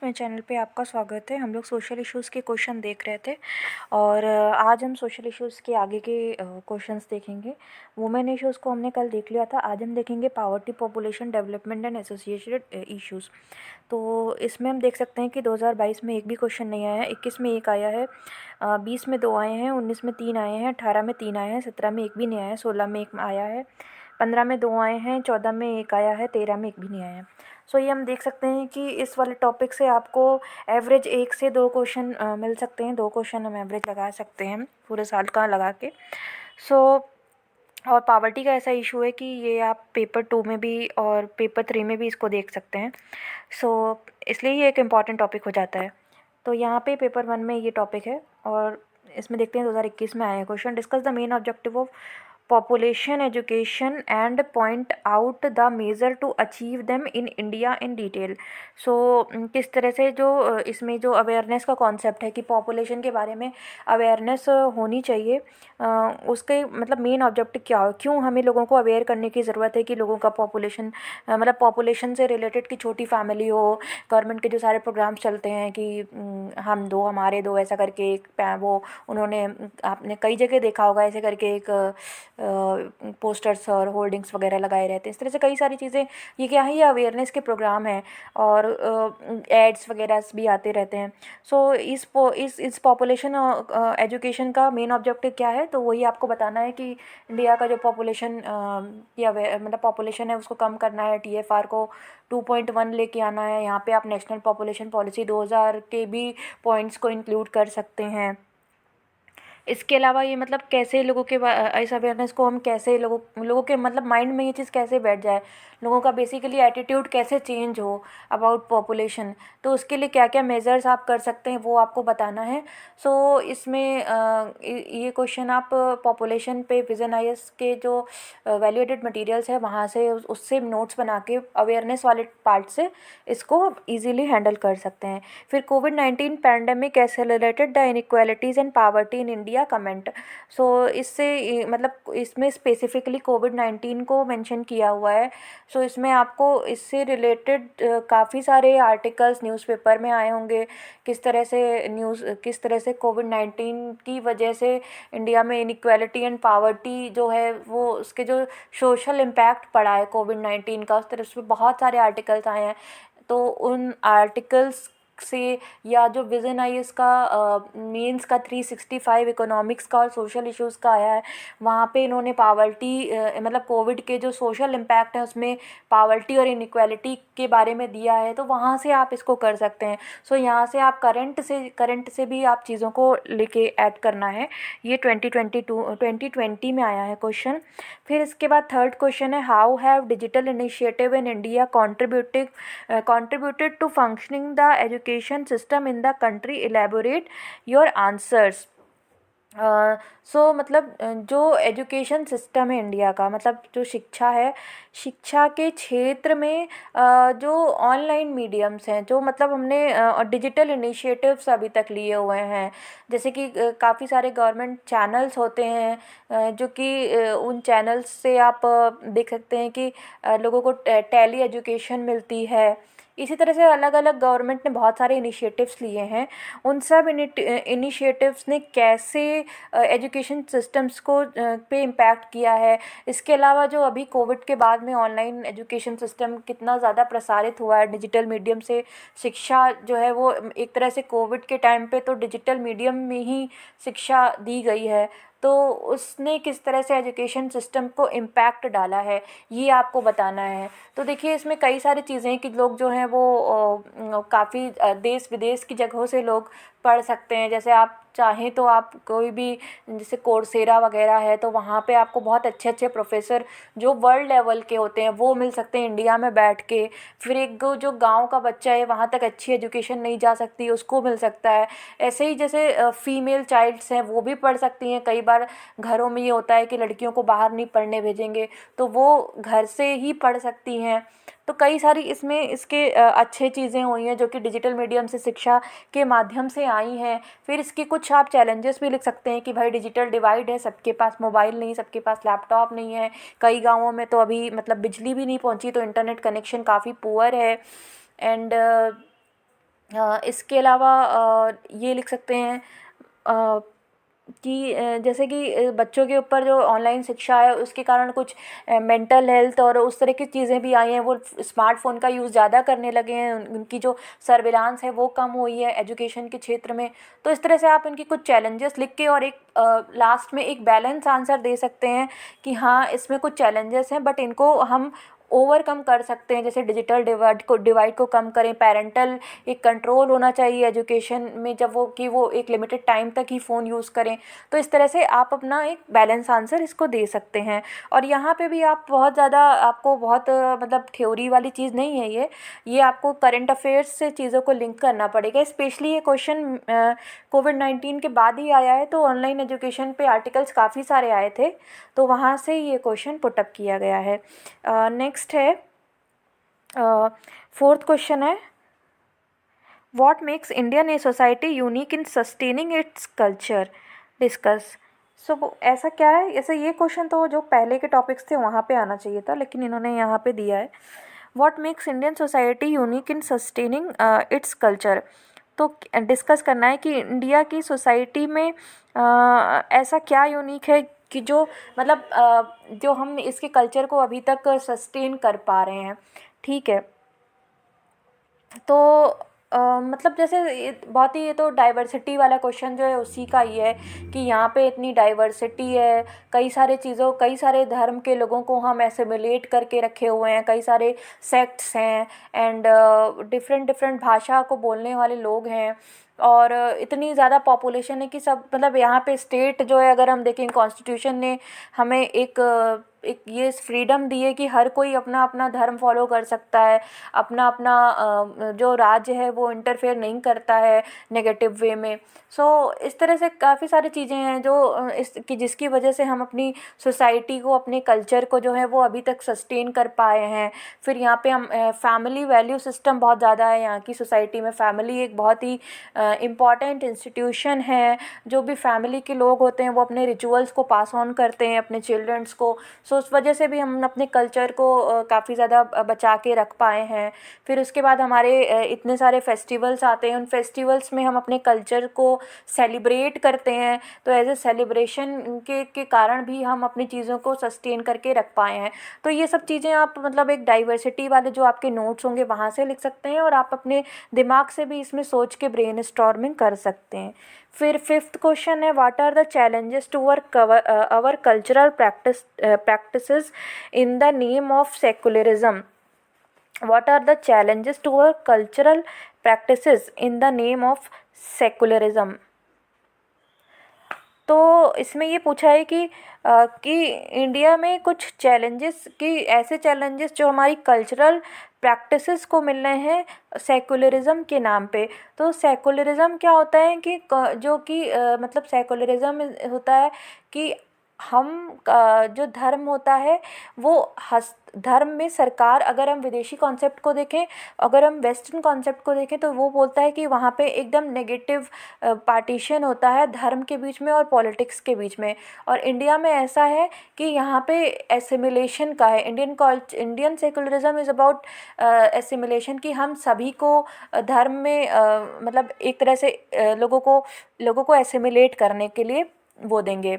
मेरे चैनल पे आपका स्वागत है। हम लोग सोशल इश्यूज़ के क्वेश्चन देख रहे थे और आज हम सोशल इश्यूज़ के आगे के क्वेश्चंस देखेंगे। वुमेन इश्यूज़ को हमने कल देख लिया था। आज हम देखेंगे poverty, population development and associated issues. तो इसमें हम देख सकते हैं कि 2022 में एक भी क्वेश्चन नहीं आया है, 21 में एक आया है, 20 में 2 आए हैं, 19 में 3 आए हैं, 18 में 3 आए हैं, 17 में एक भी नहीं आया है, 16 में 1 आया है, 15 में 2 आए हैं, 14 में 1 आया है, 13 में एक भी नहीं आया है। सो ये हम देख सकते हैं कि इस वाले टॉपिक से आपको एवरेज 1 से 2 क्वेश्चन मिल सकते हैं। 2 क्वेश्चन हम एवरेज लगा सकते हैं पूरे साल का लगा के। सो और पावर्टी का ऐसा इशू है कि ये आप पेपर 2 में भी और पेपर 3 में भी इसको देख सकते हैं। सो इसलिए ये एक इम्पॉर्टेंट टॉपिक हो जाता है। तो यहाँ पे पेपर 1 में ये टॉपिक है और इसमें देखते हैं 2021 में आया है question. Discuss the main objective of population education and point out the measure to achieve them in India in detail। सो किस तरह से जो इसमें जो अवेयरनेस का कॉन्सेप्ट है कि पॉपुलेशन के बारे में अवेयरनेस होनी चाहिए, उसके मतलब मेन ऑब्जेक्टिव क्या हो, क्यों हमें लोगों को अवेयर करने की ज़रूरत है कि लोगों का पॉपुलेशन मतलब पॉपुलेशन से रिलेटेड की छोटी फैमिली हो। गवर्नमेंट के जो सारे प्रोग्राम्स चलते हैं कि हम दो हमारे दो ऐसा करके एक वो उन्होंने आपने कई जगह देखा होगा ऐसे करके एक पोस्टर्स और होर्डिंग्स वगैरह लगाए रहते हैं। इस तरह से कई सारी चीज़ें, ये क्या है, ये अवेयरनेस के प्रोग्राम हैं और एड्स वगैरह भी आते रहते हैं। सो इस पॉपुलेशन एजुकेशन का मेन ऑब्जेक्टिव क्या है, तो वही आपको बताना है कि इंडिया का जो पॉपुलेशन या मतलब पॉपुलेशन है उसको कम करना है, TFR को 2.1 लेके आना है। यहाँ पे आप नेशनल पॉपुलेशन पॉलिसी 2000 के भी पॉइंट्स को इंक्लूड कर सकते हैं। इसके अलावा ये मतलब कैसे लोगों के इस अवेयरनेस को हम कैसे लोगों के मतलब माइंड में ये चीज़ कैसे बैठ जाए, लोगों का बेसिकली एटीट्यूड कैसे चेंज हो अबाउट पॉपुलेशन, तो उसके लिए क्या क्या मेजर्स आप कर सकते हैं वो आपको बताना है। सो इसमें ये क्वेश्चन आप पॉपुलेशन पे विजन IS के जो वैल्यू एडेड मटीरियल्स है वहाँ से उससे नोट्स बना के अवेयरनेस वाले पार्ट से इसको ईजिली हैंडल कर सकते हैं। फिर कोविड-19 pandemic accelerated the inequalities and poverty in India comment. So इससे मतलब इसमें स्पेसिफिकली कोविड-19 को मेंशन किया हुआ है। सो इसमें आपको इससे रिलेटेड काफ़ी सारे आर्टिकल्स न्यूज़पेपर में आए होंगे, किस तरह से कोविड-19 की वजह से इंडिया में इनइक्वालिटी एंड पावर्टी जो है वो उसके जो सोशल इम्पैक्ट पड़ा है कोविड-19 का, उस तरह से बहुत सारे आर्टिकल्स आए हैं। तो उन आर्टिकल्स से या जो विजन IS का मेंस का 365 इकोनॉमिक्स का और सोशल इश्यूज़ का आया है, वहाँ पे इन्होंने पावर्टी मतलब कोविड के जो सोशल इम्पैक्ट है उसमें पावर्टी और इनइक्वालिटी के बारे में दिया है, तो वहाँ से आप इसको कर सकते हैं। सो यहाँ से आप करंट से भी आप चीज़ों को लेके ऐड करना है। ये 2020 में आया है क्वेश्चन। फिर इसके बाद थर्ड क्वेश्चन है, how have digital initiative in India contributed to functioning the education system in the country, elaborate your answers। मतलब जो एजुकेशन सिस्टम है इंडिया का, मतलब जो शिक्षा है, शिक्षा के क्षेत्र में जो ऑनलाइन मीडियम्स हैं, जो मतलब हमने डिजिटल इनिशिएटिव्स अभी तक लिए हुए हैं, जैसे कि काफ़ी सारे गवर्नमेंट चैनल्स होते हैं जो कि उन चैनल्स से आप देख सकते हैं कि लोगों को टेली एजुकेशन मिलती है। इसी तरह से अलग अलग गवर्नमेंट ने बहुत सारे इनिशिएटिव्स लिए हैं। उन सब इनिशिएटिव्स ने कैसे एजुकेशन सिस्टम्स को पे इम्पैक्ट किया है। इसके अलावा जो अभी कोविड के बाद में ऑनलाइन एजुकेशन सिस्टम कितना ज़्यादा प्रसारित हुआ है, डिजिटल मीडियम से शिक्षा जो है वो एक तरह से कोविड के टाइम पे तो डिजिटल मीडियम में ही शिक्षा दी गई है, तो उसने किस तरह से एजुकेशन सिस्टम को इम्पैक्ट डाला है, ये आपको बताना है। तो देखिए इसमें कई सारी चीज़ें हैं कि लोग जो हैं वो काफ़ी देश विदेश की जगहों से लोग पढ़ सकते हैं। जैसे आप चाहें तो आप कोई भी, जैसे कोर्सेरा वगैरह है, तो वहाँ पे आपको बहुत अच्छे अच्छे प्रोफेसर जो वर्ल्ड लेवल के होते हैं वो मिल सकते हैं इंडिया में बैठ के। फिर एक जो गांव का बच्चा है वहाँ तक अच्छी एजुकेशन नहीं जा सकती, उसको मिल सकता है। ऐसे ही जैसे फीमेल चाइल्ड्स हैं वो भी पढ़ सकती हैं। कई बार घरों में ये होता है कि लड़कियों को बाहर नहीं पढ़ने भेजेंगे, तो वो घर से ही पढ़ सकती हैं। तो कई सारी इसमें इसके अच्छे चीज़ें हुई हैं जो कि डिजिटल मीडियम से शिक्षा के माध्यम से आई हैं। फिर इसके कुछ आप चैलेंजेस भी लिख सकते हैं कि भाई डिजिटल डिवाइड है, सबके पास मोबाइल नहीं, सबके पास लैपटॉप नहीं है। कई गाँवों में तो अभी मतलब बिजली भी नहीं पहुंची, तो इंटरनेट कनेक्शन काफ़ी पुअर है। एंड इसके अलावा ये लिख सकते हैं कि जैसे कि बच्चों के ऊपर जो ऑनलाइन शिक्षा है उसके कारण कुछ मेंटल हेल्थ और उस तरह की चीज़ें भी आई हैं, वो स्मार्टफ़ोन का यूज़ ज़्यादा करने लगे हैं, उनकी जो सर्विलांस है वो कम हुई है एजुकेशन के क्षेत्र में। तो इस तरह से आप उनकी कुछ चैलेंजेस लिख के और एक लास्ट में एक बैलेंस आंसर दे सकते हैं कि हाँ इसमें कुछ चैलेंजेस हैं बट इनको हम ओवरकम कर सकते हैं। जैसे डिजिटल डिवाइड को कम करें, पेरेंटल एक कंट्रोल होना चाहिए एजुकेशन में, जब वो एक लिमिटेड टाइम तक ही फ़ोन यूज़ करें। तो इस तरह से आप अपना एक बैलेंस आंसर इसको दे सकते हैं। और यहाँ पे भी आप बहुत ज़्यादा आपको बहुत मतलब थ्योरी वाली चीज़ नहीं है ये आपको करंट अफेयर्स से चीज़ों को लिंक करना पड़ेगा। स्पेशली ये क्वेश्चन कोविड-19 के बाद ही आया है, तो ऑनलाइन एजुकेशन पे आर्टिकल्स काफ़ी सारे आए थे, तो वहाँ से ये क्वेश्चन पुटअप किया गया है। नेक्स्ट है, फोर्थ क्वेश्चन है, what makes Indian a society unique in sustaining its culture, discuss. So ऐसा क्या है, ऐसा ये क्वेश्चन तो जो पहले के टॉपिक्स थे वहाँ पे आना चाहिए था, लेकिन इन्होंने यहाँ पे दिया है what makes Indian society unique in sustaining its culture. तो डिस्कस करना है कि इंडिया की सोसाइटी में ऐसा क्या यूनिक है कि जो मतलब जो हम इसके कल्चर को अभी तक सस्टेन कर पा रहे हैं। ठीक है, तो मतलब जैसे बहुत ही ये तो डाइवर्सिटी वाला क्वेश्चन जो है उसी का ही है कि यहाँ पे इतनी डाइवर्सिटी है, कई सारे धर्म के लोगों को हम एसिमिलेट करके रखे हुए हैं, कई सारे सेक्ट्स हैं एंड डिफरेंट डिफरेंट भाषा को बोलने वाले लोग हैं, और इतनी ज़्यादा पॉपुलेशन है कि सब मतलब यहाँ पे स्टेट जो है, अगर हम देखें कॉन्स्टिट्यूशन ने हमें एक ये फ्रीडम दी है कि हर कोई अपना अपना धर्म फॉलो कर सकता है, अपना अपना जो राज्य है वो इंटरफेयर नहीं करता है नेगेटिव वे में। सो इस तरह से काफ़ी सारी चीज़ें हैं जो जिसकी वजह से हम अपनी सोसाइटी को, अपने कल्चर को जो है वो अभी तक सस्टेन कर पाए हैं। फिर यहाँ पे हम फैमिली वैल्यू सिस्टम बहुत ज़्यादा है यहाँ की सोसाइटी में। फैमिली एक बहुत ही इम्पॉर्टेंट इंस्टीट्यूशन है। जो भी फैमिली के लोग होते हैं वो अपने रिचुअल्स को पास ऑन करते हैं अपने चिल्ड्रंस को। सो उस वजह से भी हम अपने कल्चर को काफ़ी ज़्यादा बचा के रख पाए हैं। फिर उसके बाद हमारे इतने सारे फेस्टिवल्स आते हैं, उन फेस्टिवल्स में हम अपने कल्चर को सेलिब्रेट करते हैं, तो एज ए सेलिब्रेशन के कारण भी हम अपनी चीज़ों को सस्टेन करके रख पाए हैं। तो ये सब चीज़ें आप मतलब एक डाइवर्सिटी वाले जो आपके नोट्स होंगे वहाँ से लिख सकते हैं, और आप अपने दिमाग से भी इसमें सोच के ब्रेन स्टॉर्मिंग कर सकते हैं। फिर फिफ्थ क्वेश्चन है, what are the challenges to our cultural practices in the name of secularism. What are the challenges to our cultural practices in the name of secularism? तो इसमें ये पूछा है कि इंडिया में कुछ चैलेंजेस, कि ऐसे चैलेंजेस जो हमारी कल्चरल प्रैक्टिसेस को मिल रहे हैं सेकुलरिज्म के नाम पे। तो सेकुलरिज्म क्या होता है कि जो कि मतलब सेकुलरिज्म होता है कि हम जो धर्म होता है वो धर्म में सरकार, अगर हम विदेशी कॉन्सेप्ट को देखें, अगर हम वेस्टर्न कॉन्सेप्ट को देखें, तो वो बोलता है कि वहाँ पे एकदम नेगेटिव पार्टीशन होता है धर्म के बीच में और पॉलिटिक्स के बीच में। और इंडिया में ऐसा है कि यहाँ पे एसिमिलेशन का है। Indian secularism is about assimilation, कि हम सभी को धर्म में मतलब एक तरह से लोगों को एसिमिलेट करने के लिए वो देंगे,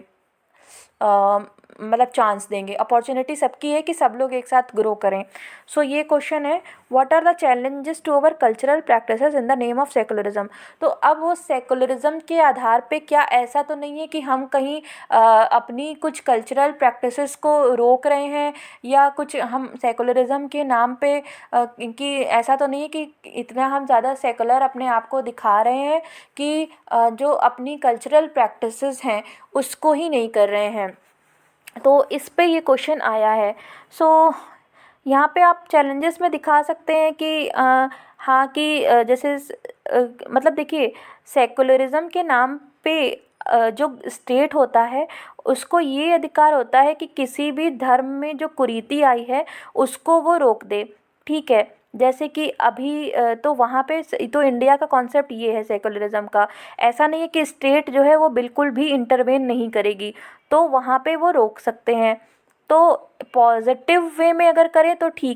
मतलब चांस देंगे, अपॉर्चुनिटी सबकी है कि सब लोग एक साथ ग्रो करें। सो ये क्वेश्चन है, what are the challenges to our cultural practices in the name of secularism. तो अब वो सेकुलरिज्म के आधार पे क्या ऐसा तो नहीं है कि हम कहीं अपनी कुछ कल्चरल प्रैक्टिसेस को रोक रहे हैं, या कुछ हम सेकुलरिज्म के नाम पे कि ऐसा तो नहीं है कि इतना हम ज़्यादा सेकुलर अपने आप को दिखा रहे हैं कि जो अपनी कल्चरल प्रैक्टिसेस हैं उसको ही नहीं कर रहे हैं। तो इस पे ये क्वेश्चन आया है। सो यहाँ पे आप चैलेंजेस में दिखा सकते हैं कि हाँ कि जैसे मतलब देखिए, सेकुलरिज्म के नाम पे जो स्टेट होता है उसको ये अधिकार होता है कि किसी भी धर्म में जो कुरीति आई है उसको वो रोक दे। ठीक है, जैसे कि अभी तो वहाँ पे तो इंडिया का कॉन्सेप्ट ये है सेकुलरिज्म का, ऐसा नहीं है कि स्टेट जो है वो बिल्कुल भी इंटरवेन नहीं करेगी, तो वहाँ पे वो रोक सकते हैं। तो पॉजिटिव वे में अगर करें तो ठीक है।